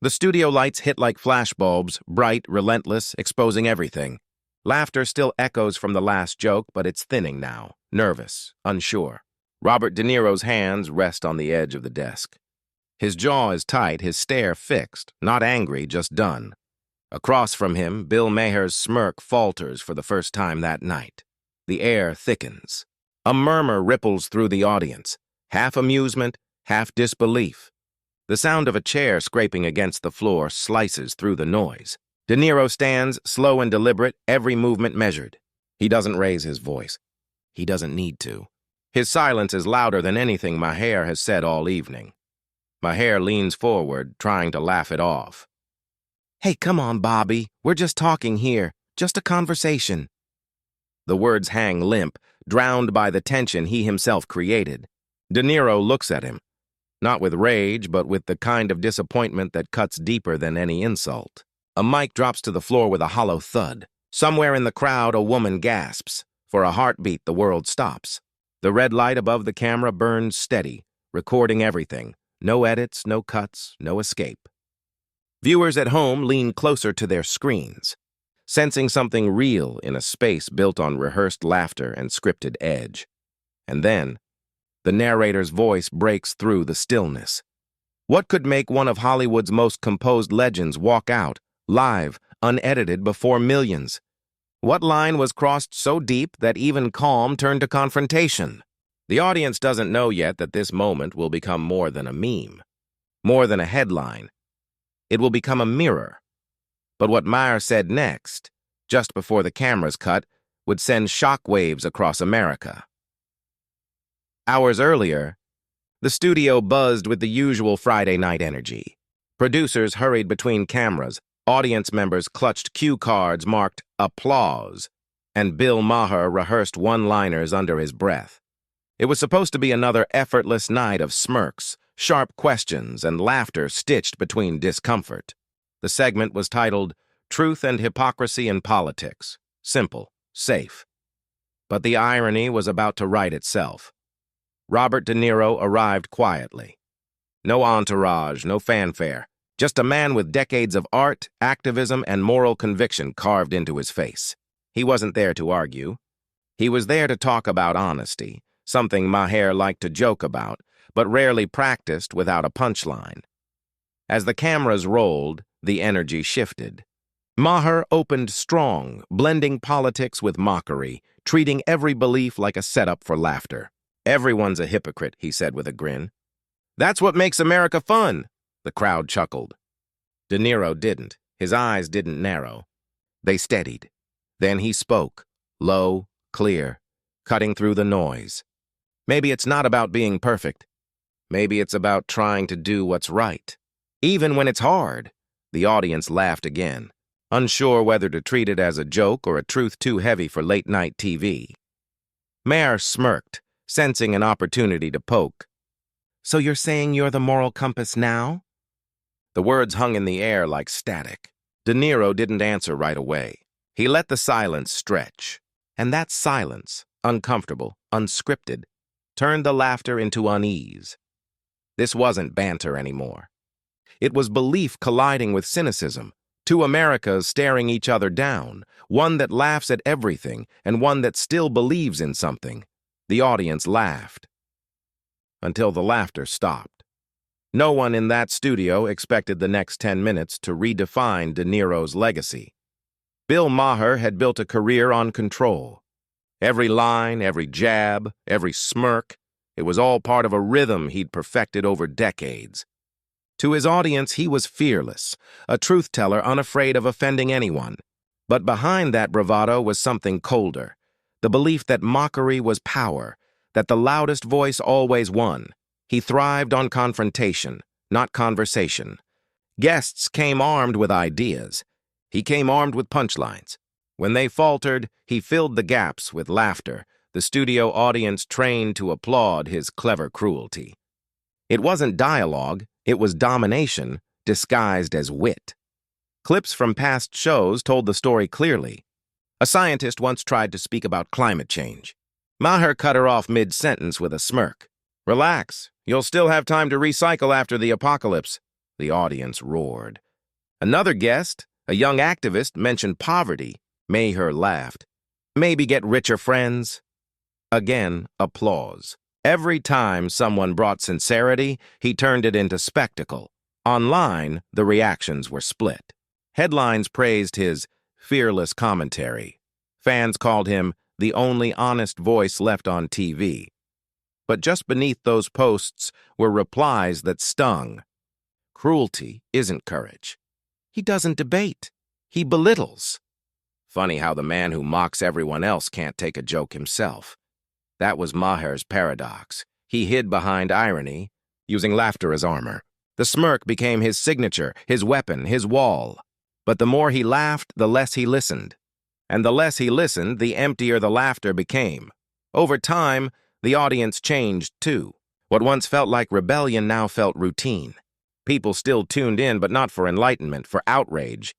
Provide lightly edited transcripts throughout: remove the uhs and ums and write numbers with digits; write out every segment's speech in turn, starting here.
The studio lights hit like flashbulbs, bright, relentless, exposing everything. Laughter still echoes from the last joke, but it's thinning now, nervous, unsure. Robert De Niro's hands rest on the edge of the desk. His jaw is tight, his stare fixed, not angry, just done. Across from him, Bill Maher's smirk falters for the first time that night. The air thickens. A murmur ripples through the audience, half amusement, half disbelief. The sound of a chair scraping against the floor slices through the noise. De Niro stands, slow and deliberate, every movement measured. He doesn't raise his voice. He doesn't need to. His silence is louder than anything Maher has said all evening. Maher leans forward, trying to laugh it off. "Hey, come on, Bobby. We're just talking here. Just a conversation." The words hang limp, drowned by the tension he himself created. De Niro looks at him, not with rage, but with the kind of disappointment that cuts deeper than any insult. A mic drops to the floor with a hollow thud. Somewhere in the crowd, a woman gasps. For a heartbeat, the world stops. The red light above the camera burns steady, recording everything. No edits, no cuts, no escape. Viewers at home lean closer to their screens, sensing something real in a space built on rehearsed laughter and scripted edge. And then, the narrator's voice breaks through the stillness. What could make one of Hollywood's most composed legends walk out, live, unedited, before millions? What line was crossed so deep that even calm turned to confrontation? The audience doesn't know yet that this moment will become more than a meme, more than a headline. It will become a mirror. But what Maher said next, just before the cameras cut, would send shockwaves across America. Hours earlier, the studio buzzed with the usual Friday night energy. Producers hurried between cameras, audience members clutched cue cards marked applause, and Bill Maher rehearsed one-liners under his breath. It was supposed to be another effortless night of smirks, sharp questions, and laughter stitched between discomfort. The segment was titled Truth and Hypocrisy in Politics. Simple, safe. But the irony was about to right itself. Robert De Niro arrived quietly. No entourage, no fanfare, just a man with decades of art, activism, and moral conviction carved into his face. He wasn't there to argue. He was there to talk about honesty, something Maher liked to joke about, but rarely practiced without a punchline. As the cameras rolled, the energy shifted. Maher opened strong, blending politics with mockery, treating every belief like a setup for laughter. "Everyone's a hypocrite," he said with a grin. "That's what makes America fun," the crowd chuckled. De Niro didn't. His eyes didn't narrow. They steadied. Then he spoke, low, clear, cutting through the noise. "Maybe it's not about being perfect. Maybe it's about trying to do what's right. Even when it's hard." The audience laughed again, unsure whether to treat it as a joke or a truth too heavy for late-night TV. Maher smirked, sensing an opportunity to poke. "So you're saying you're the moral compass now?" The words hung in the air like static. De Niro didn't answer right away. He let the silence stretch. And that silence, uncomfortable, unscripted, turned the laughter into unease. This wasn't banter anymore. It was belief colliding with cynicism, two Americas staring each other down, one that laughs at everything and one that still believes in something. The audience laughed. Until the laughter stopped. No one in that studio expected the next 10 minutes to redefine De Niro's legacy. Bill Maher had built a career on control. Every line, every jab, every smirk, it was all part of a rhythm he'd perfected over decades. To his audience, he was fearless, a truth-teller unafraid of offending anyone. But behind that bravado was something colder, the belief that mockery was power, that the loudest voice always won. He thrived on confrontation, not conversation. Guests came armed with ideas. He came armed with punchlines. When they faltered, he filled the gaps with laughter, the studio audience trained to applaud his clever cruelty. It wasn't dialogue, it was domination disguised as wit. Clips from past shows told the story clearly. A scientist once tried to speak about climate change. Maher cut her off mid-sentence with a smirk. "Relax, you'll still have time to recycle after the apocalypse." The audience roared. Another guest, a young activist, mentioned poverty. Maher laughed. Maybe get richer friends? Again, applause. Every time someone brought sincerity, he turned it into spectacle. Online, the reactions were split. Headlines praised his fearless commentary. Fans called him the only honest voice left on TV. But just beneath those posts were replies that stung. Cruelty isn't courage. He doesn't debate. He belittles. Funny how the man who mocks everyone else can't take a joke himself. That was Maher's paradox. He hid behind irony, using laughter as armor. The smirk became his signature, his weapon, his wall. But the more he laughed, the less he listened. And the less he listened, the emptier the laughter became. Over time, the audience changed too. What once felt like rebellion now felt routine. People still tuned in, but not for enlightenment, for outrage.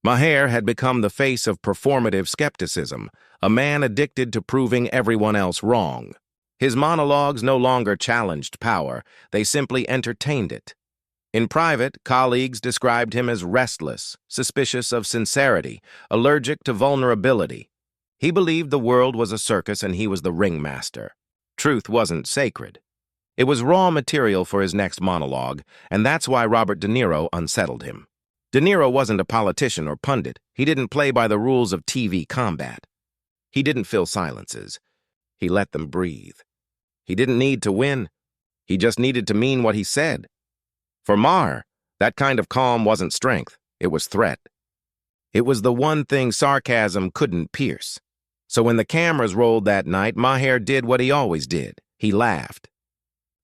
Maher had become the face of performative skepticism, a man addicted to proving everyone else wrong. His monologues no longer challenged power, they simply entertained it. In private, colleagues described him as restless, suspicious of sincerity, allergic to vulnerability. He believed the world was a circus and he was the ringmaster. Truth wasn't sacred. It was raw material for his next monologue, and that's why Robert De Niro unsettled him. De Niro wasn't a politician or pundit. He didn't play by the rules of TV combat. He didn't fill silences. He let them breathe. He didn't need to win. He just needed to mean what he said. For Maher, that kind of calm wasn't strength. It was threat. It was the one thing sarcasm couldn't pierce. So when the cameras rolled that night, Maher did what he always did. He laughed.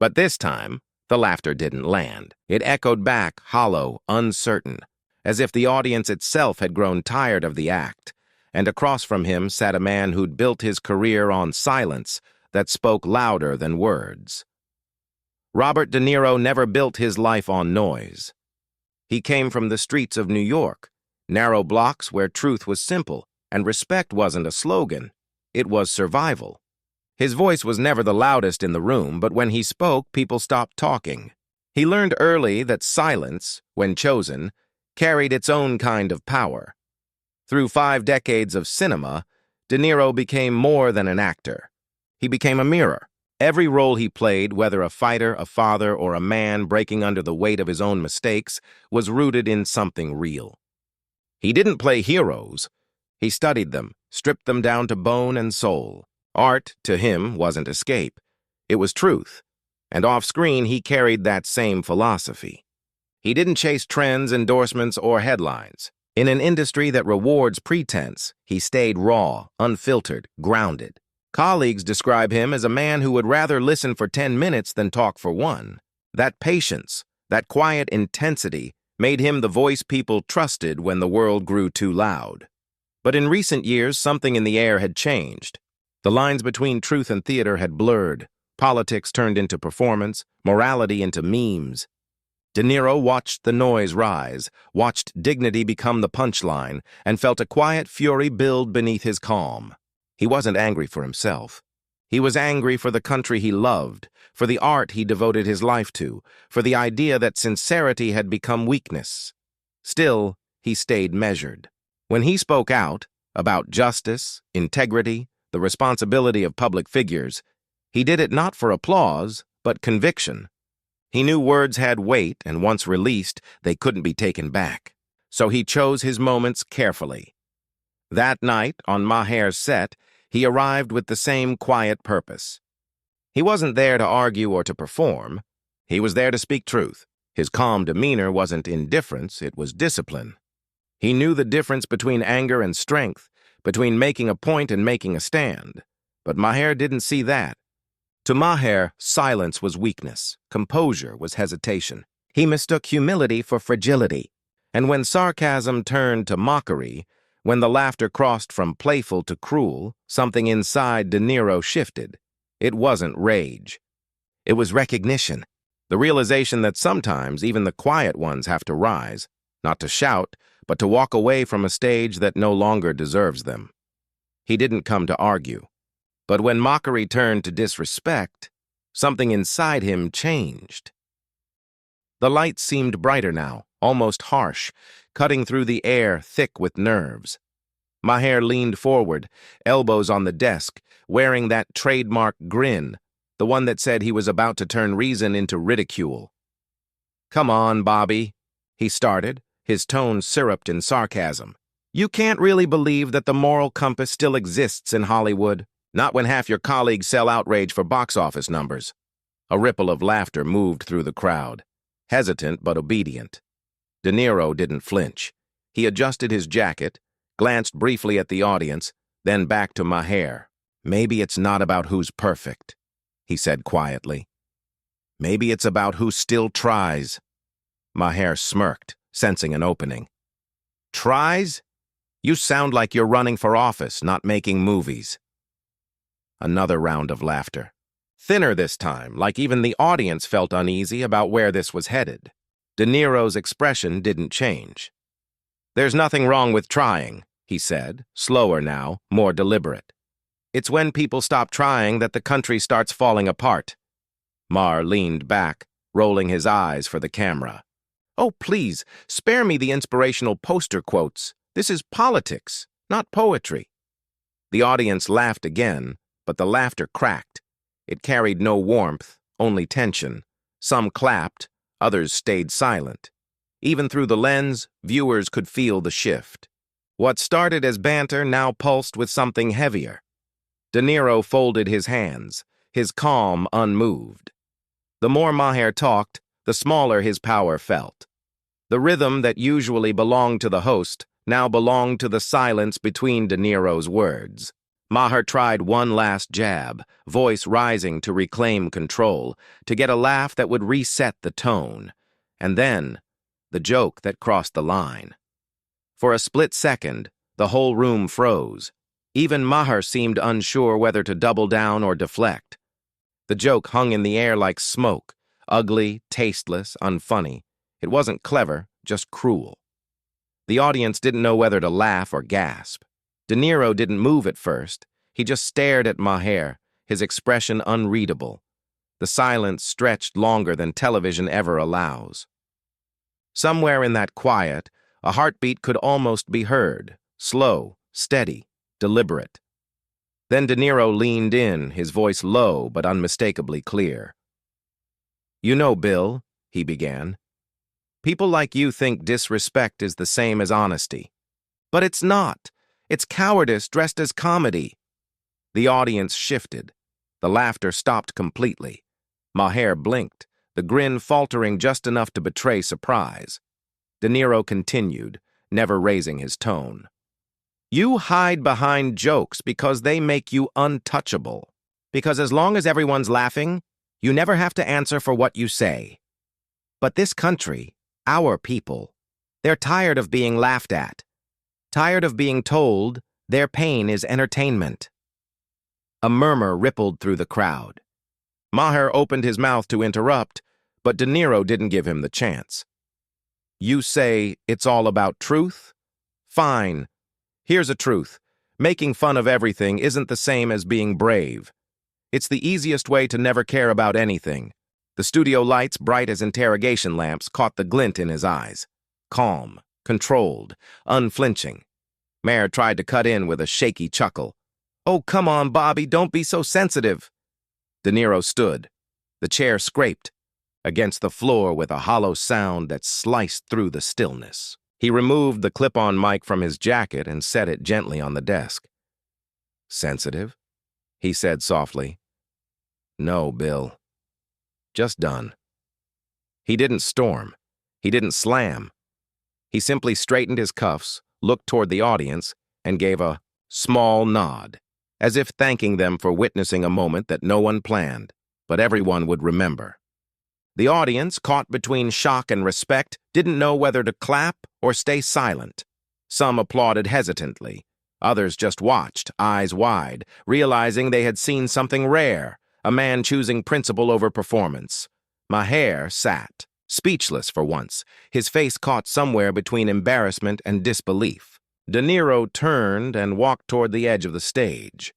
But this time, the laughter didn't land. It echoed back, hollow, uncertain, as if the audience itself had grown tired of the act, and across from him sat a man who'd built his career on silence that spoke louder than words. Robert De Niro never built his life on noise. He came from the streets of New York, narrow blocks where truth was simple, and respect wasn't a slogan, it was survival. His voice was never the loudest in the room, but when he spoke, people stopped talking. He learned early that silence, when chosen, carried its own kind of power. Through 5 decades of cinema, De Niro became more than an actor. He became a mirror. Every role he played, whether a fighter, a father, or a man breaking under the weight of his own mistakes, was rooted in something real. He didn't play heroes. He studied them, stripped them down to bone and soul. Art, to him, wasn't escape. It was truth. And off-screen, he carried that same philosophy. He didn't chase trends, endorsements, or headlines. In an industry that rewards pretense, he stayed raw, unfiltered, grounded. Colleagues describe him as a man who would rather listen for 10 minutes than talk for 1. That patience, that quiet intensity, made him the voice people trusted when the world grew too loud. But in recent years, something in the air had changed. The lines between truth and theater had blurred. Politics turned into performance, morality into memes. De Niro watched the noise rise, watched dignity become the punchline, and felt a quiet fury build beneath his calm. He wasn't angry for himself. He was angry for the country he loved, for the art he devoted his life to, for the idea that sincerity had become weakness. Still, he stayed measured. When he spoke out about justice, integrity, the responsibility of public figures, he did it not for applause, but conviction. He knew words had weight, and once released, they couldn't be taken back. So he chose his moments carefully. That night, on Maher's set, he arrived with the same quiet purpose. He wasn't there to argue or to perform. He was there to speak truth. His calm demeanor wasn't indifference, it was discipline. He knew the difference between anger and strength, between making a point and making a stand. But Maher didn't see that. To Maher, silence was weakness. Composure was hesitation. He mistook humility for fragility. And when sarcasm turned to mockery, when the laughter crossed from playful to cruel, something inside De Niro shifted. It wasn't rage. It was recognition. The realization that sometimes even the quiet ones have to rise, not to shout, but to walk away from a stage that no longer deserves them. He didn't come to argue. But when mockery turned to disrespect, something inside him changed. The light seemed brighter now, almost harsh, cutting through the air thick with nerves. Maher leaned forward, elbows on the desk, wearing that trademark grin, the one that said he was about to turn reason into ridicule. "Come on, Bobby," he started, his tone syruped in sarcasm. "You can't really believe that the moral compass still exists in Hollywood, not when half your colleagues sell outrage for box office numbers." A ripple of laughter moved through the crowd, hesitant but obedient. De Niro didn't flinch. He adjusted his jacket, glanced briefly at the audience, then back to Maher. "Maybe it's not about who's perfect," he said quietly. "Maybe it's about who still tries." Maher smirked, sensing an opening. "Tries? You sound like you're running for office, not making movies." Another round of laughter. Thinner this time, like even the audience felt uneasy about where this was headed. De Niro's expression didn't change. "There's nothing wrong with trying," he said, slower now, more deliberate. "It's when people stop trying that the country starts falling apart." Maher leaned back, rolling his eyes for the camera. "Oh, please, spare me the inspirational poster quotes. This is politics, not poetry." The audience laughed again, but the laughter cracked. It carried no warmth, only tension. Some clapped, others stayed silent. Even through the lens, viewers could feel the shift. What started as banter now pulsed with something heavier. De Niro folded his hands, his calm unmoved. The more Maher talked, the smaller his power felt. The rhythm that usually belonged to the host now belonged to the silence between De Niro's words. Maher tried one last jab, voice rising to reclaim control, to get a laugh that would reset the tone. And then, the joke that crossed the line. For a split second, the whole room froze. Even Maher seemed unsure whether to double down or deflect. The joke hung in the air like smoke, ugly, tasteless, unfunny. It wasn't clever, just cruel. The audience didn't know whether to laugh or gasp. De Niro didn't move at first. He just stared at Maher, his expression unreadable. The silence stretched longer than television ever allows. Somewhere in that quiet, a heartbeat could almost be heard, slow, steady, deliberate. Then De Niro leaned in, his voice low but unmistakably clear. "You know, Bill," he began, "people like you think disrespect is the same as honesty. But it's not. It's cowardice dressed as comedy." The audience shifted. The laughter stopped completely. Maher blinked, the grin faltering just enough to betray surprise. De Niro continued, never raising his tone. "You hide behind jokes because they make you untouchable. Because as long as everyone's laughing, you never have to answer for what you say. But this country, our people, they're tired of being laughed at. Tired of being told their pain is entertainment." A murmur rippled through the crowd. Maher opened his mouth to interrupt, but De Niro didn't give him the chance. "You say it's all about truth? Fine. Here's a truth. Making fun of everything isn't the same as being brave. It's the easiest way to never care about anything." The studio lights, bright as interrogation lamps, caught the glint in his eyes. Calm, controlled, unflinching. Maher tried to cut in with a shaky chuckle. "Oh, come on, Bobby, don't be so sensitive." De Niro stood. The chair scraped against the floor with a hollow sound that sliced through the stillness. He removed the clip-on mic from his jacket and set it gently on the desk. "Sensitive?" he said softly. "No, Bill. Just done." He didn't storm. He didn't slam. He simply straightened his cuffs, looked toward the audience, and gave a small nod, as if thanking them for witnessing a moment that no one planned, but everyone would remember. The audience, caught between shock and respect, didn't know whether to clap or stay silent. Some applauded hesitantly. Others just watched, eyes wide, realizing they had seen something rare, a man choosing principle over performance. Maher sat, speechless for once, his face caught somewhere between embarrassment and disbelief. De Niro turned and walked toward the edge of the stage.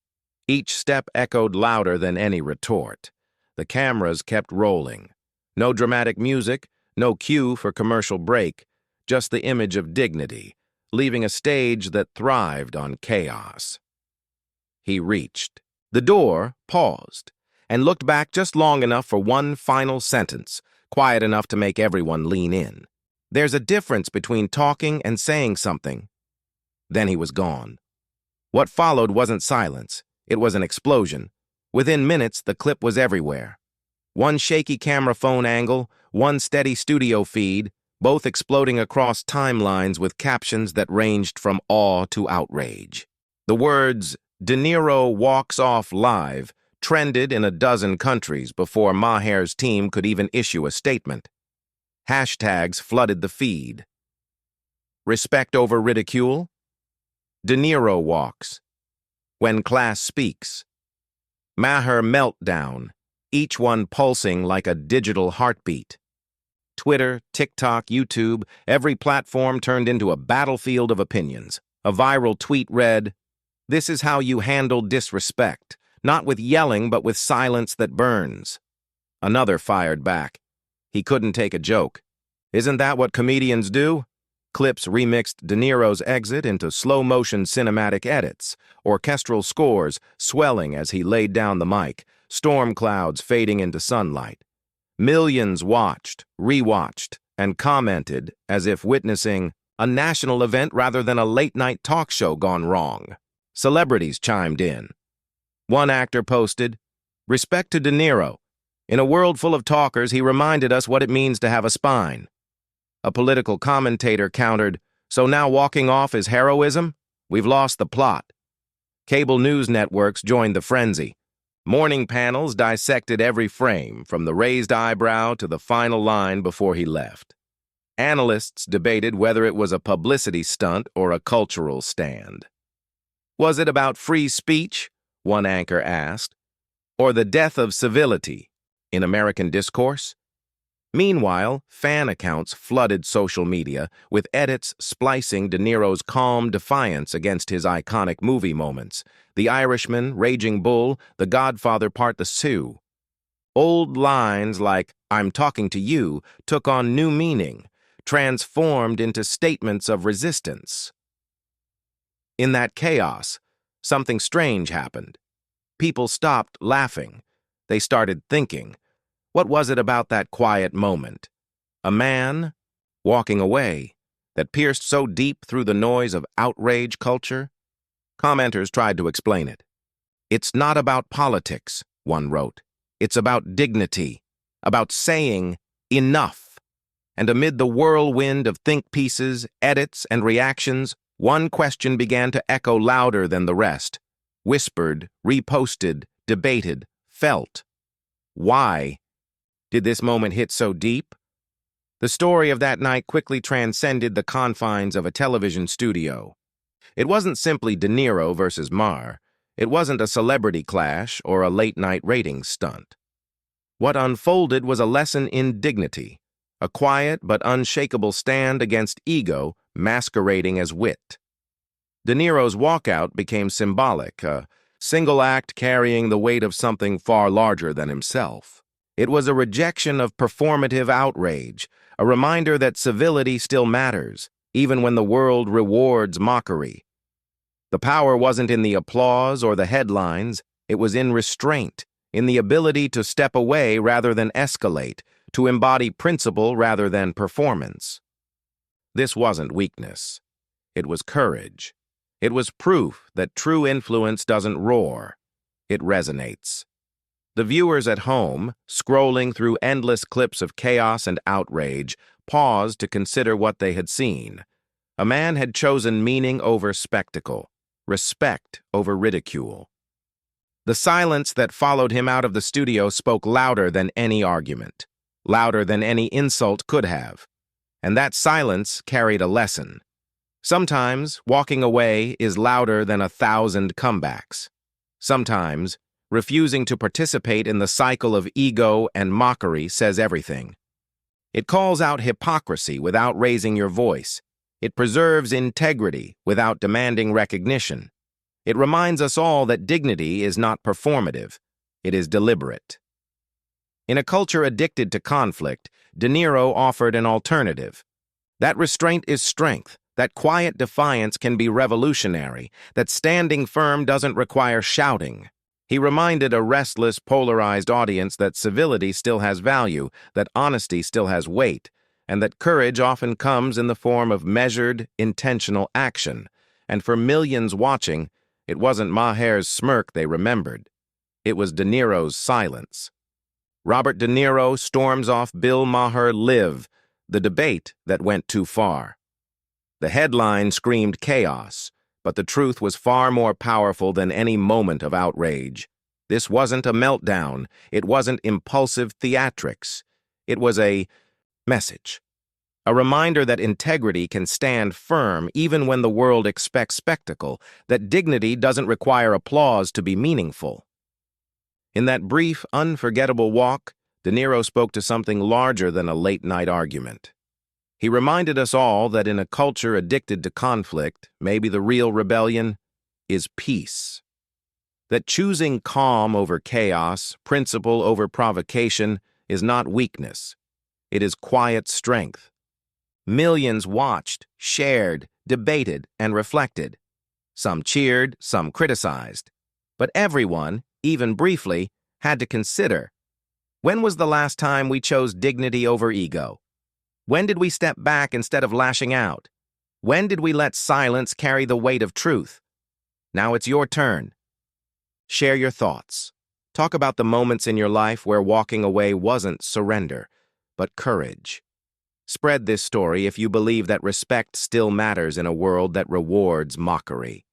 Each step echoed louder than any retort. The cameras kept rolling. No dramatic music, No cue for commercial break, just the image of dignity, leaving a stage that thrived on chaos. He reached the door, paused, and looked back just long enough for one final sentence, quiet enough to make everyone lean in. There's a difference between talking and saying something. Then he was gone. What followed wasn't silence. It was an explosion. Within minutes, the clip was everywhere. One shaky camera phone angle, one steady studio feed, both exploding across timelines with captions that ranged from awe to outrage. The words, "De Niro walks off live," trended in a dozen countries before Maher's team could even issue a statement. Hashtags flooded the feed. Respect over ridicule? De Niro walks. When class speaks. Maher Meltdown, each one pulsing like a digital heartbeat. Twitter, TikTok, YouTube, every platform turned into a battlefield of opinions. A viral tweet read, "This is how you handle disrespect, not with yelling but with silence that burns." Another fired back. He couldn't take a joke. Isn't that what comedians do? Clips remixed De Niro's exit into slow-motion cinematic edits, orchestral scores swelling as he laid down the mic, storm clouds fading into sunlight. Millions watched, rewatched, and commented as if witnessing a national event rather than a late-night talk show gone wrong. Celebrities chimed in. One actor posted, "Respect to De Niro. In a world full of talkers, he reminded us what it means to have a spine." A political commentator countered, "So now walking off is heroism? We've lost the plot." Cable news networks joined the frenzy. Morning panels dissected every frame, from the raised eyebrow to the final line before he left. Analysts debated whether it was a publicity stunt or a cultural stand. Was it about free speech, one anchor asked, or the death of civility in American discourse? Meanwhile, fan accounts flooded social media, with edits splicing De Niro's calm defiance against his iconic movie moments. The Irishman, Raging Bull, The Godfather Part 2. Old lines like, "I'm talking to you," took on new meaning, transformed into statements of resistance. In that chaos, something strange happened. People stopped laughing. They started thinking. What was it about that quiet moment? A man walking away that pierced so deep through the noise of outrage culture? Commenters tried to explain it. "It's not about politics," one wrote. "It's about dignity, about saying enough." And amid the whirlwind of think pieces, edits, and reactions, one question began to echo louder than the rest. Whispered, reposted, debated, felt. Why did this moment hit so deep? The story of that night quickly transcended the confines of a television studio. It wasn't simply De Niro versus Maher. It wasn't a celebrity clash or a late-night ratings stunt. What unfolded was a lesson in dignity, a quiet but unshakable stand against ego masquerading as wit. De Niro's walkout became symbolic, a single act carrying the weight of something far larger than himself. It was a rejection of performative outrage, a reminder that civility still matters, even when the world rewards mockery. The power wasn't in the applause or the headlines, it was in restraint, in the ability to step away rather than escalate, to embody principle rather than performance. This wasn't weakness. It was courage. It was proof that true influence doesn't roar. It resonates. The viewers at home, scrolling through endless clips of chaos and outrage, paused to consider what they had seen. A man had chosen meaning over spectacle, respect over ridicule. The silence that followed him out of the studio spoke louder than any argument, louder than any insult could have. And that silence carried a lesson. Sometimes walking away is louder than 1,000 comebacks. Sometimes refusing to participate in the cycle of ego and mockery says everything. It calls out hypocrisy without raising your voice. It preserves integrity without demanding recognition. It reminds us all that dignity is not performative. It is deliberate. In a culture addicted to conflict, De Niro offered an alternative. That restraint is strength. That quiet defiance can be revolutionary. That standing firm doesn't require shouting. He reminded a restless, polarized audience that civility still has value, that honesty still has weight, and that courage often comes in the form of measured, intentional action. And for millions watching, it wasn't Maher's smirk they remembered. It was De Niro's silence. Robert De Niro storms off Bill Maher Live, the debate that went too far. The headline screamed chaos, but the truth was far more powerful than any moment of outrage. This wasn't a meltdown. It wasn't impulsive theatrics. It was a message. A reminder that integrity can stand firm even when the world expects spectacle, that dignity doesn't require applause to be meaningful. In that brief, unforgettable walk, De Niro spoke to something larger than a late-night argument. He reminded us all that in a culture addicted to conflict, maybe the real rebellion is peace. That choosing calm over chaos, principle over provocation, is not weakness. It is quiet strength. Millions watched, shared, debated, and reflected. Some cheered, some criticized. But everyone, even briefly, had to consider, when was the last time we chose dignity over ego? When did we step back instead of lashing out? When did we let silence carry the weight of truth? Now it's your turn. Share your thoughts. Talk about the moments in your life where walking away wasn't surrender, but courage. Spread this story if you believe that respect still matters in a world that rewards mockery.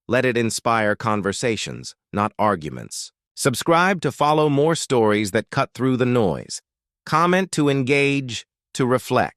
Let it inspire conversations, not arguments. Subscribe to follow more stories that cut through the noise. Comment to engage, to reflect.